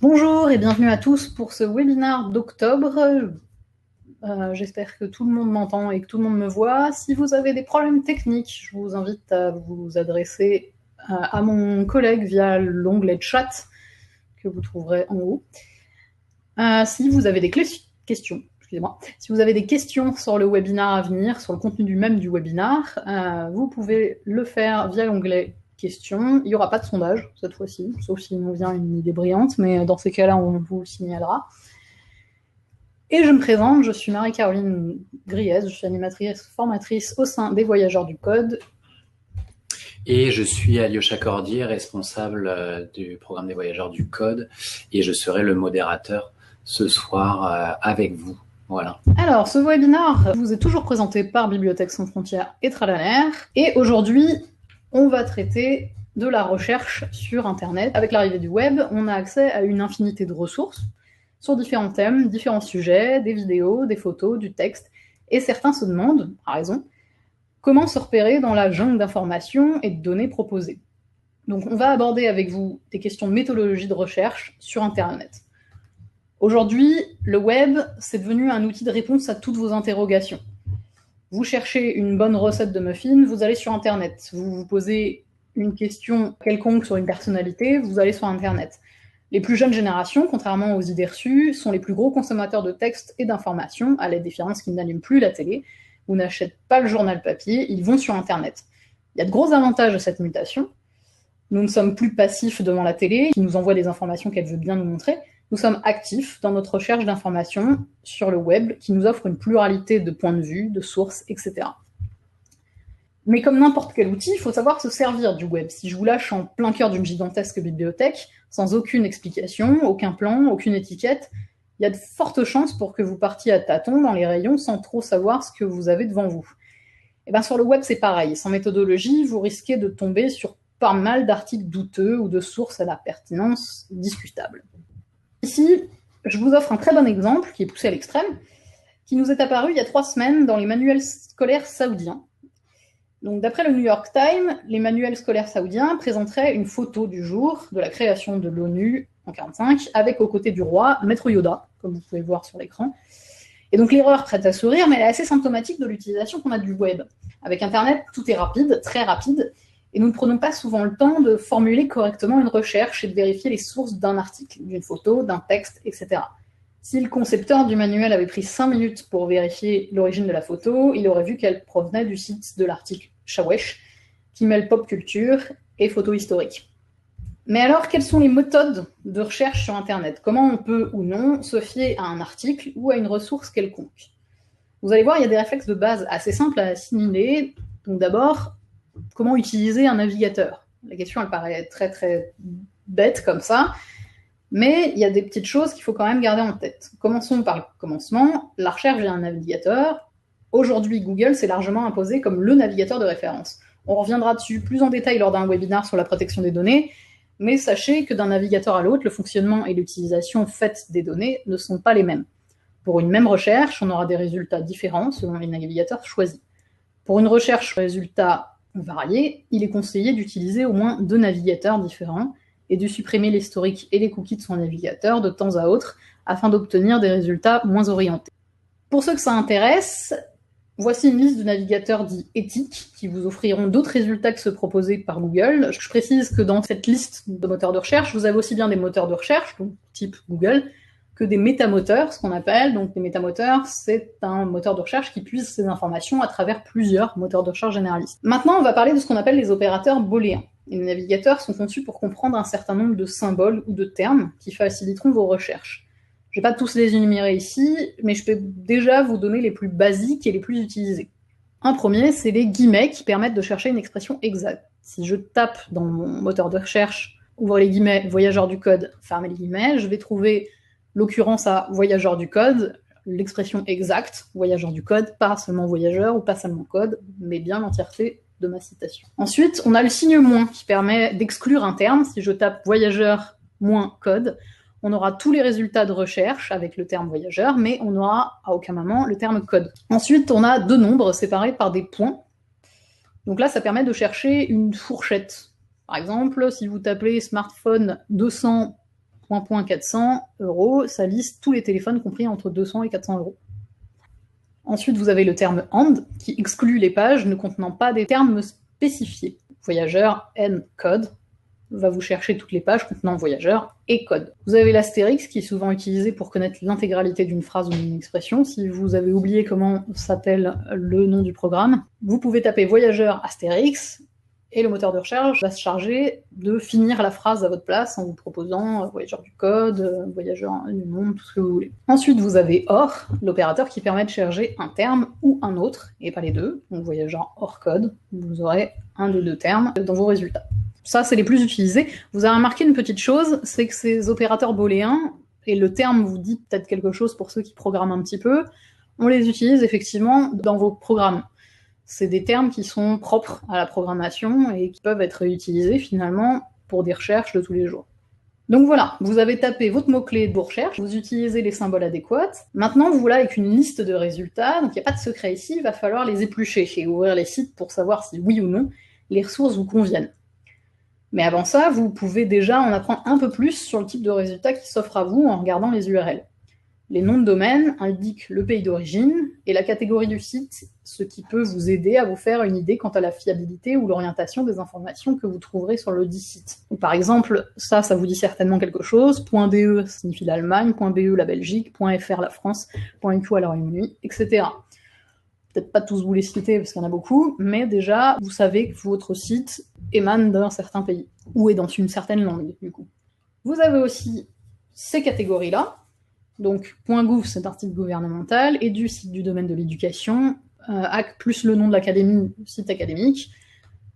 Bonjour et bienvenue à tous pour ce webinaire d'octobre. J'espère que tout le monde m'entend et que tout le monde me voit. Si vous avez des problèmes techniques, je vous invite à vous adresser à mon collègue via l'onglet chat que vous trouverez en haut. Si vous avez des questions, si vous avez des questions sur le webinaire à venir, sur le contenu du webinaire, vous pouvez le faire via l'onglet questions. Il n'y aura pas de sondage cette fois-ci, sauf s'il nous vient une idée brillante, mais dans ces cas-là, on vous le signalera. Et je me présente, je suis Marie-Caroline Griez, je suis animatrice, formatrice au sein des Voyageurs du Code. Et je suis Alyosha Cordier, responsable du programme des Voyageurs du Code, et je serai le modérateur ce soir avec vous. Voilà. Alors, ce webinaire vous est toujours présenté par Bibliothèques sans frontières et Tralaner, et aujourd'hui, on va traiter de la recherche sur Internet. Avec l'arrivée du web, on a accès à une infinité de ressources sur différents thèmes, différents sujets, des vidéos, des photos, du texte, et certains se demandent, à raison, comment se repérer dans la jungle d'informations et de données proposées. Donc on va aborder avec vous des questions de méthodologie de recherche sur Internet. Aujourd'hui, le web, c'est devenu un outil de réponse à toutes vos interrogations. Vous cherchez une bonne recette de muffins, vous allez sur Internet. Vous vous posez une question quelconque sur une personnalité, vous allez sur Internet. Les plus jeunes générations, contrairement aux idées reçues, sont les plus gros consommateurs de textes et d'informations, à la différence qu'ils n'allument plus la télé, ou n'achètent pas le journal papier, ils vont sur Internet. Il y a de gros avantages à cette mutation. Nous ne sommes plus passifs devant la télé, qui nous envoie des informations qu'elle veut bien nous montrer. Nous sommes actifs dans notre recherche d'informations sur le web, qui nous offre une pluralité de points de vue, de sources, etc. Mais comme n'importe quel outil, il faut savoir se servir du web. Si je vous lâche en plein cœur d'une gigantesque bibliothèque, sans aucune explication, aucun plan, aucune étiquette, il y a de fortes chances pour que vous partiez à tâtons dans les rayons sans trop savoir ce que vous avez devant vous. Et bien sur le web, c'est pareil. Sans méthodologie, vous risquez de tomber sur pas mal d'articles douteux ou de sources à la pertinence discutable. Ici, je vous offre un très bon exemple, qui est poussé à l'extrême, qui nous est apparu il y a 3 semaines dans les manuels scolaires saoudiens. Donc, d'après le New York Times, les manuels scolaires saoudiens présenteraient une photo du jour de la création de l'ONU en 1945, avec aux côtés du roi, Maître Yoda, comme vous pouvez voir sur l'écran. Et donc l'erreur prête à sourire, mais elle est assez symptomatique de l'utilisation qu'on a du web. Avec Internet, tout est rapide, très rapide, et nous ne prenons pas souvent le temps de formuler correctement une recherche et de vérifier les sources d'un article, d'une photo, d'un texte, etc. Si le concepteur du manuel avait pris 5 minutes pour vérifier l'origine de la photo, il aurait vu qu'elle provenait du site de l'article Shawesh, qui mêle pop culture et photo historique. Mais alors, quelles sont les méthodes de recherche sur Internet? Comment on peut ou non se fier à un article ou à une ressource quelconque? Vous allez voir, il y a des réflexes de base assez simples à assimiler. Donc d'abord, comment utiliser un navigateur? La question, elle paraît très très bête comme ça, mais il y a des petites choses qu'il faut quand même garder en tête. Commençons par le commencement. La recherche via un navigateur. Aujourd'hui, Google s'est largement imposé comme le navigateur de référence. On reviendra dessus plus en détail lors d'un webinaire sur la protection des données, mais sachez que d'un navigateur à l'autre, le fonctionnement et l'utilisation faite des données ne sont pas les mêmes. Pour une même recherche, on aura des résultats différents selon les navigateurs choisis. Pour une recherche résultats variés, il est conseillé d'utiliser au moins 2 navigateurs différents et de supprimer l'historique et les cookies de son navigateur de temps à autre afin d'obtenir des résultats moins orientés. Pour ceux que ça intéresse, voici une liste de navigateurs dits éthiques qui vous offriront d'autres résultats que ceux proposés par Google. Je précise que dans cette liste de moteurs de recherche, vous avez aussi bien des moteurs de recherche, donc type Google, que des métamoteurs, ce qu'on appelle. Donc les métamoteurs, c'est un moteur de recherche qui puise ces informations à travers plusieurs moteurs de recherche généralistes. Maintenant, on va parler de ce qu'on appelle les opérateurs booléens. Les navigateurs sont conçus pour comprendre un certain nombre de symboles ou de termes qui faciliteront vos recherches. Je ne vais pas tous les énumérer ici, mais je peux déjà vous donner les plus basiques et les plus utilisés. Un premier, c'est les guillemets qui permettent de chercher une expression exacte. Si je tape dans mon moteur de recherche, ouvre les guillemets, voyageur du code, ferme les guillemets, je vais trouver l'occurrence à voyageur du code, l'expression exacte, voyageur du code, pas seulement voyageur ou pas seulement code, mais bien l'entièreté de ma citation. Ensuite, on a le signe moins qui permet d'exclure un terme. Si je tape voyageur moins code, on aura tous les résultats de recherche avec le terme voyageur, mais on n'aura à aucun moment le terme code. Ensuite, on a 2 nombres séparés par des points. Donc là, ça permet de chercher une fourchette. Par exemple, si vous tapez smartphone 200 .400 €, ça liste tous les téléphones compris entre 200 et 400 €. Ensuite, vous avez le terme AND, qui exclut les pages ne contenant pas des termes spécifiés. Voyageur, N, code, va vous chercher toutes les pages contenant voyageur et code. Vous avez l'astérix, qui est souvent utilisé pour connaître l'intégralité d'une phrase ou d'une expression. Si vous avez oublié comment s'appelle le nom du programme, vous pouvez taper voyageur astérix, et le moteur de recherche va se charger de finir la phrase à votre place en vous proposant voyageur du code, voyageur du monde, tout ce que vous voulez. Ensuite, vous avez OR, l'opérateur qui permet de chercher un terme ou un autre, et pas les deux, donc voyageur hors code. Vous aurez un des deux termes dans vos résultats. Ça, c'est les plus utilisés. Vous avez remarqué une petite chose, c'est que ces opérateurs booléens, et le terme vous dit peut-être quelque chose pour ceux qui programment un petit peu, on les utilise effectivement dans vos programmes. C'est des termes qui sont propres à la programmation et qui peuvent être utilisés finalement pour des recherches de tous les jours. Donc voilà, vous avez tapé votre mot-clé de vos recherches, vous utilisez les symboles adéquats. Maintenant, vous voilà avec une liste de résultats, donc il n'y a pas de secret ici, il va falloir les éplucher et ouvrir les sites pour savoir si oui ou non les ressources vous conviennent. Mais avant ça, vous pouvez déjà en apprendre un peu plus sur le type de résultats qui s'offre à vous en regardant les URL. Les noms de domaine indiquent le pays d'origine et la catégorie du site, ce qui peut vous aider à vous faire une idée quant à la fiabilité ou l'orientation des informations que vous trouverez sur le dit site. Donc, par exemple, ça vous dit certainement quelque chose. .de signifie l'Allemagne, .be la Belgique, .fr la France, .uk à la Royaume-Uni, etc. Peut-être pas tous vous les citer parce qu'il y en a beaucoup, mais déjà, vous savez que votre site émane d'un certain pays, ou est dans une certaine langue, du coup. Vous avez aussi ces catégories-là. Donc, .gouv, c'est un article gouvernemental, et du site du domaine de l'éducation, AC plus le nom de l'académie, site académique,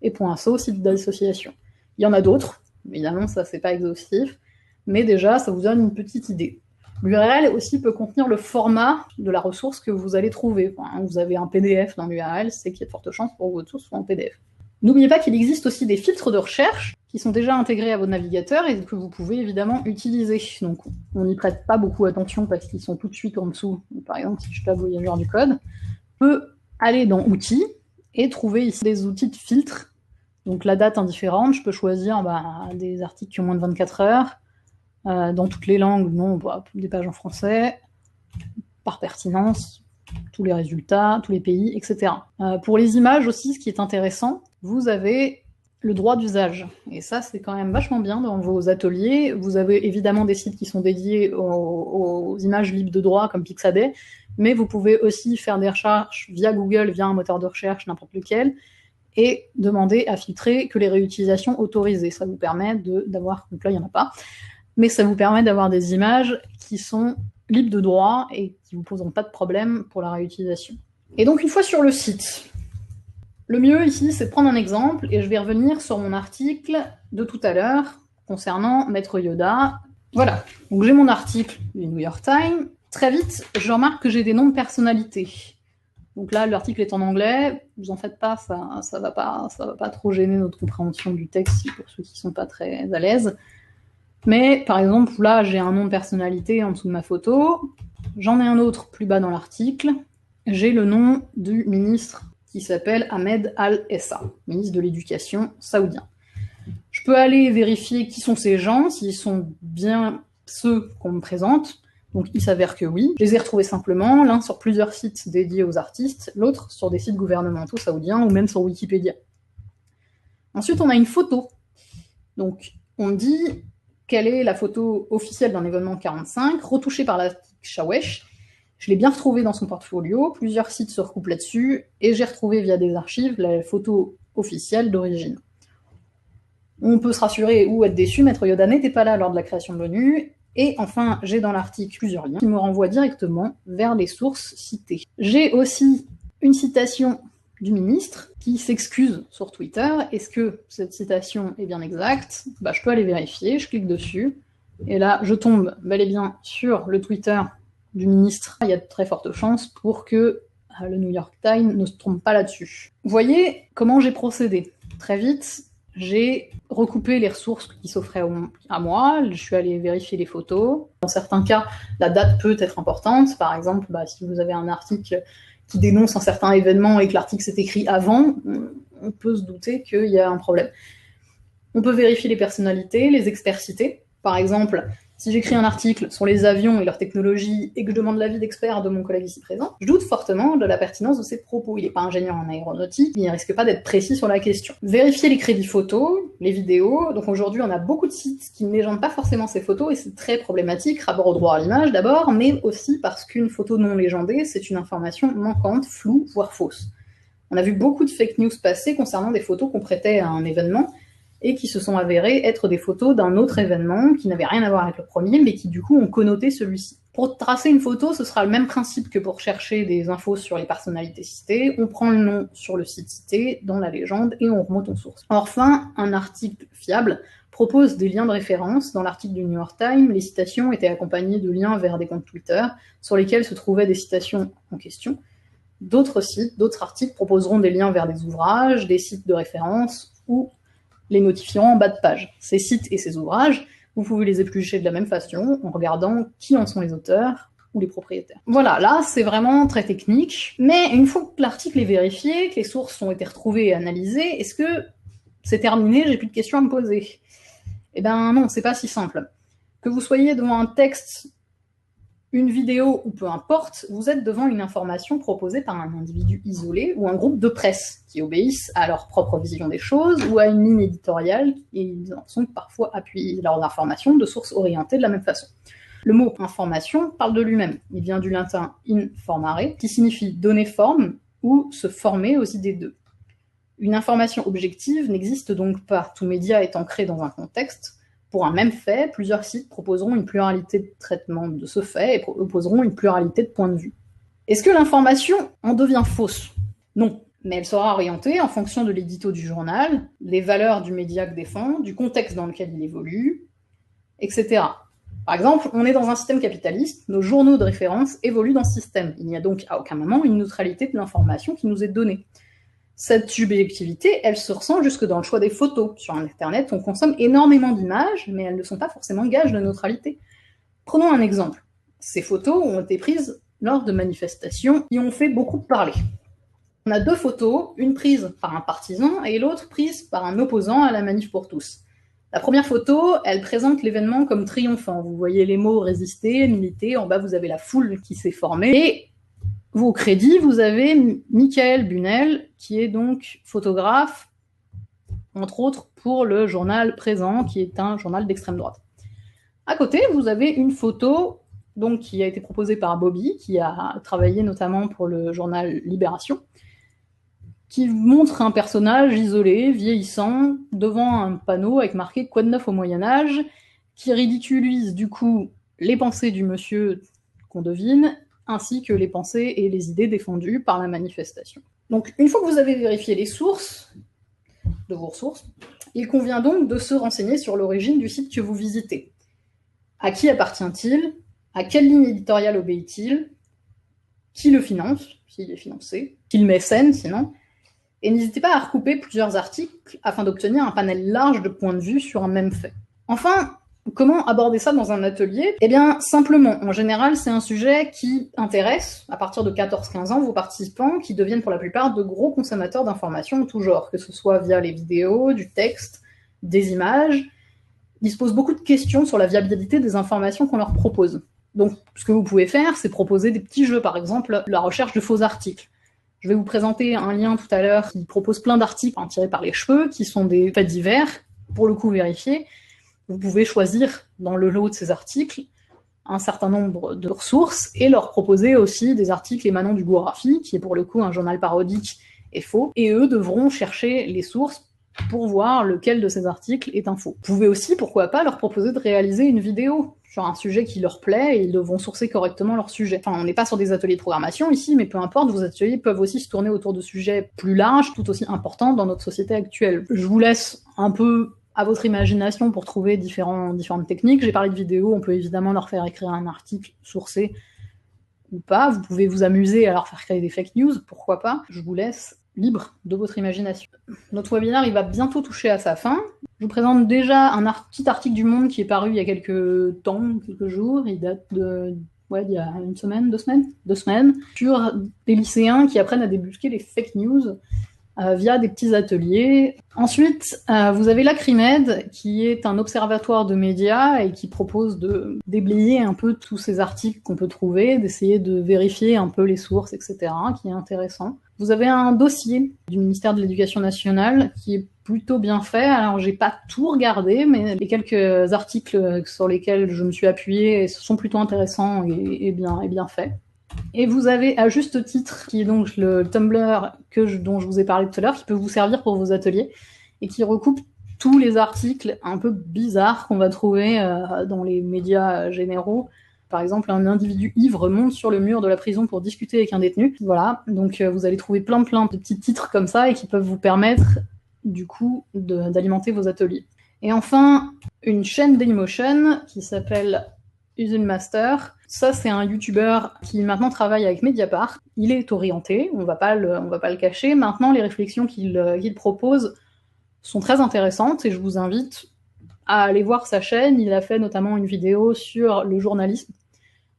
et .asso, site d'association. Il y en a d'autres, évidemment, ça c'est pas exhaustif, mais déjà, ça vous donne une petite idée. L'URL aussi peut contenir le format de la ressource que vous allez trouver. Enfin, vous avez un PDF dans l'URL, c'est qu'il y a de fortes chances pour que votre source soit en PDF. N'oubliez pas qu'il existe aussi des filtres de recherche qui sont déjà intégrés à votre navigateur et que vous pouvez évidemment utiliser. Donc on n'y prête pas beaucoup attention parce qu'ils sont tout de suite en dessous. Par exemple, si je tape voyageur du code, je peux aller dans outils et trouver ici des outils de filtre. Donc la date indifférente, je peux choisir des articles qui ont moins de 24 heures, dans toutes les langues, non, des pages en français, par pertinence, tous les résultats, tous les pays, etc. Pour les images aussi, ce qui est intéressant, vous avez le droit d'usage. Et ça, c'est quand même vachement bien dans vos ateliers. Vous avez évidemment des sites qui sont dédiés aux images libres de droit, comme Pixabay, mais vous pouvez aussi faire des recherches via Google, via un moteur de recherche, n'importe lequel, et demander à filtrer que les réutilisations autorisées. Ça vous permet d'avoir, donc là, il n'y en a pas, mais ça vous permet d'avoir des images qui sont libres de droit et qui ne vous poseront pas de problème pour la réutilisation. Et donc, une fois sur le site, le mieux ici, c'est de prendre un exemple, et je vais revenir sur mon article de tout à l'heure concernant Maître Yoda. Voilà, donc j'ai mon article du New York Times. Très vite, je remarque que j'ai des noms de personnalités. Donc là, l'article est en anglais, vous en faites pas, ça va pas trop gêner notre compréhension du texte pour ceux qui sont pas très à l'aise. Mais par exemple, là, j'ai un nom de personnalité en dessous de ma photo, j'en ai un autre plus bas dans l'article, j'ai le nom du ministre qui s'appelle Ahmed Al-Essa, ministre de l'Éducation saoudien. Je peux aller vérifier qui sont ces gens, s'ils sont bien ceux qu'on me présente. Donc il s'avère que oui. Je les ai retrouvés simplement, l'un sur plusieurs sites dédiés aux artistes, l'autre sur des sites gouvernementaux saoudiens ou même sur Wikipédia. Ensuite, on a une photo. Donc on me dit quelle est la photo officielle d'un événement 45, retouchée par l'article Shawesh. Je l'ai bien retrouvée dans son portfolio, plusieurs sites se recoupent là-dessus, et j'ai retrouvé via des archives la photo officielle d'origine. On peut se rassurer ou être déçu, Maître Yoda n'était pas là lors de la création de l'ONU, et enfin, j'ai dans l'article plusieurs liens qui me renvoient directement vers les sources citées. J'ai aussi une citation du ministre qui s'excuse sur Twitter. Est-ce que cette citation est bien exacte ? Je peux aller vérifier, je clique dessus, et là, je tombe bel et bien sur le Twitter du ministre. Il y a de très fortes chances pour que le New York Times ne se trompe pas là-dessus. Vous voyez comment j'ai procédé. Très vite, j'ai recoupé les ressources qui s'offraient à moi, je suis allée vérifier les photos. Dans certains cas, la date peut être importante. Par exemple, si vous avez un article qui dénonce un certain événement et que l'article s'est écrit avant, on peut se douter qu'il y a un problème. On peut vérifier les personnalités, les experts cités. Par exemple, Si j'écris un article sur les avions et leur technologie et que je demande l'avis d'experts de mon collègue ici présent, je doute fortement de la pertinence de ses propos. Il n'est pas ingénieur en aéronautique, il ne risque pas d'être précis sur la question. Vérifier les crédits photos, les vidéos. Donc aujourd'hui, on a beaucoup de sites qui ne légendent pas forcément ces photos et c'est très problématique, rapport au droit à l'image d'abord, mais aussi parce qu'une photo non légendée, c'est une information manquante, floue, voire fausse. On a vu beaucoup de fake news passer concernant des photos qu'on prêtait à un événement et qui se sont avérées être des photos d'un autre événement qui n'avait rien à voir avec le premier, mais qui du coup ont connoté celui-ci. Pour tracer une photo, ce sera le même principe que pour chercher des infos sur les personnalités citées. On prend le nom sur le site cité, dans la légende, et on remonte aux sources. Enfin, un article fiable propose des liens de référence. Dans l'article du New York Times, les citations étaient accompagnées de liens vers des comptes Twitter, sur lesquels se trouvaient des citations en question. D'autres sites, d'autres articles proposeront des liens vers des ouvrages, des sites de référence, ou les notifieront en bas de page. Ces sites et ces ouvrages, vous pouvez les éplucher de la même façon en regardant qui en sont les auteurs ou les propriétaires. Voilà, là c'est vraiment très technique, mais une fois que l'article est vérifié, que les sources ont été retrouvées et analysées, est-ce que c'est terminé, j'ai plus de questions à me poser? Eh ben non, c'est pas si simple. Que vous soyez devant un texte, une vidéo ou peu importe, vous êtes devant une information proposée par un individu isolé ou un groupe de presse qui obéissent à leur propre vision des choses ou à une ligne éditoriale et ils en sont parfois appuyés leurs informations de sources orientées de la même façon. Le mot information parle de lui-même. Il vient du latin informare, qui signifie donner forme ou se former aux idées d'eux. Une information objective n'existe donc pas, tout média est ancré dans un contexte. Pour un même fait, plusieurs sites proposeront une pluralité de traitements de ce fait et proposeront une pluralité de points de vue. Est-ce que l'information en devient fausse? Non, mais elle sera orientée en fonction de l'édito du journal, des valeurs du média que défend, du contexte dans lequel il évolue, etc. Par exemple, on est dans un système capitaliste, nos journaux de référence évoluent dans ce système. Il n'y a donc à aucun moment une neutralité de l'information qui nous est donnée. Cette subjectivité, elle se ressent jusque dans le choix des photos. Sur Internet, on consomme énormément d'images, mais elles ne sont pas forcément gages de neutralité. Prenons un exemple. Ces photos ont été prises lors de manifestations qui ont fait beaucoup parler. On a deux photos, une prise par un partisan et l'autre prise par un opposant à la manif pour tous. La première photo, elle présente l'événement comme triomphant. Vous voyez les mots résister, militer, en bas vous avez la foule qui s'est formée. Et au crédit, vous avez Michael Bunel, qui est donc photographe, entre autres pour le journal Présent, qui est un journal d'extrême droite. À côté, vous avez une photo donc, qui a été proposée par Bobby, qui a travaillé notamment pour le journal Libération, qui montre un personnage isolé, vieillissant, devant un panneau avec marqué « Quoi de neuf au Moyen-Âge », qui ridiculise du coup les pensées du monsieur qu'on devine, ainsi que les pensées et les idées défendues par la manifestation. Donc, une fois que vous avez vérifié les sources de vos ressources, il convient donc de se renseigner sur l'origine du site que vous visitez. À qui appartient-il? À quelle ligne éditoriale obéit-il? Qui le finance, s'il est financé? Qui le mécène, sinon? Et n'hésitez pas à recouper plusieurs articles afin d'obtenir un panel large de points de vue sur un même fait. Enfin, comment aborder ça dans un atelier? Eh bien, simplement, en général, c'est un sujet qui intéresse, à partir de 14-15 ans, vos participants, qui deviennent pour la plupart de gros consommateurs d'informations en tout genre, que ce soit via les vidéos, du texte, des images. Ils se posent beaucoup de questions sur la viabilité des informations qu'on leur propose. Donc, ce que vous pouvez faire, c'est proposer des petits jeux, par exemple, la recherche de faux articles. Je vais vous présenter un lien tout à l'heure qui propose plein d'articles tirés par les cheveux, qui sont des faits divers, pour le coup vérifiés. Vous pouvez choisir dans le lot de ces articles un certain nombre de ressources et leur proposer aussi des articles émanant du Gorafi, qui est pour le coup un journal parodique et faux, et eux devront chercher les sources pour voir lequel de ces articles est un faux. Vous pouvez aussi, pourquoi pas, leur proposer de réaliser une vidéo sur un sujet qui leur plaît et ils devront sourcer correctement leur sujet. Enfin, on n'est pas sur des ateliers de programmation ici, mais peu importe, vos ateliers peuvent aussi se tourner autour de sujets plus larges, tout aussi importants dans notre société actuelle. Je vous laisse un peu à votre imagination pour trouver différentes techniques. J'ai parlé de vidéos, on peut évidemment leur faire écrire un article sourcé ou pas. Vous pouvez vous amuser à leur faire créer des fake news, pourquoi pas. Je vous laisse libre de votre imagination. Notre webinaire, il va bientôt toucher à sa fin. Je vous présente déjà un petit article du Monde qui est paru il y a quelques temps, quelques jours. Il date de, il y a une semaine, deux semaines, sur des lycéens qui apprennent à débusquer les fake news via des petits ateliers. Ensuite, vous avez l'Acrimed, qui est un observatoire de médias et qui propose de déblayer un peu tous ces articles qu'on peut trouver, d'essayer de vérifier un peu les sources, etc., qui est intéressant. Vous avez un dossier du ministère de l'Éducation nationale qui est plutôt bien fait. Alors, j'ai pas tout regardé, mais les quelques articles sur lesquels je me suis appuyée sont plutôt intéressants et bien faits. Et vous avez à juste titre, qui est donc le Tumblr dont je vous ai parlé tout à l'heure, qui peut vous servir pour vos ateliers et qui recoupe tous les articles un peu bizarres qu'on va trouver dans les médias généraux. Par exemple, un individu ivre monte sur le mur de la prison pour discuter avec un détenu. Voilà, donc vous allez trouver plein de petits titres comme ça et qui peuvent vous permettre, du coup, d'alimenter vos ateliers. Et enfin, une chaîne Dailymotion qui s'appelle Usine Master. Ça, c'est un YouTuber qui maintenant travaille avec Mediapart. Il est orienté, on va pas le cacher. Maintenant, les réflexions qu'il propose sont très intéressantes et je vous invite à aller voir sa chaîne. Il a fait notamment une vidéo sur le journalisme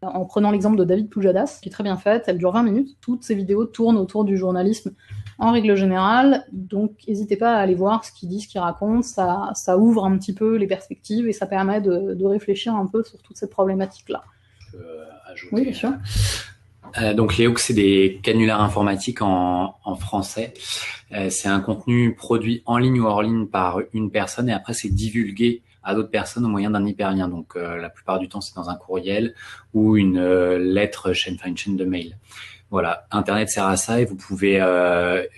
en prenant l'exemple de David Pujadas, qui est très bien faite. Elle dure 20 minutes. Toutes ces vidéos tournent autour du journalisme en règle générale, donc n'hésitez pas à aller voir ce qu'il dit, ce qu'il raconte. Ça ouvre un petit peu les perspectives et ça permet de réfléchir un peu sur toute cette problématique-là. Je peux ajouter. Oui, bien sûr. Donc les hooks, c'est des canulars informatiques en français. C'est un contenu produit en ligne ou hors ligne par une personne et après c'est divulgué à d'autres personnes au moyen d'un hyperlien. Donc la plupart du temps c'est dans un courriel ou une lettre, une chaîne de mail. Voilà, Internet sert à ça et vous pouvez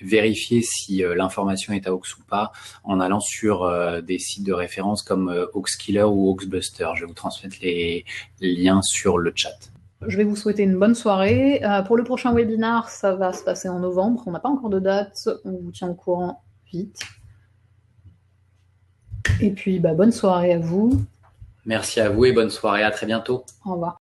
vérifier si l'information est à hoax ou pas en allant sur des sites de référence comme Hoaxkiller ou Hoaxbuster. Je vais vous transmettre les liens sur le chat. Je vais vous souhaiter une bonne soirée. Pour le prochain webinar, ça va se passer en novembre. On n'a pas encore de date, on vous tient au courant vite. Et puis, bonne soirée à vous. Merci à vous et bonne soirée, à très bientôt. Au revoir.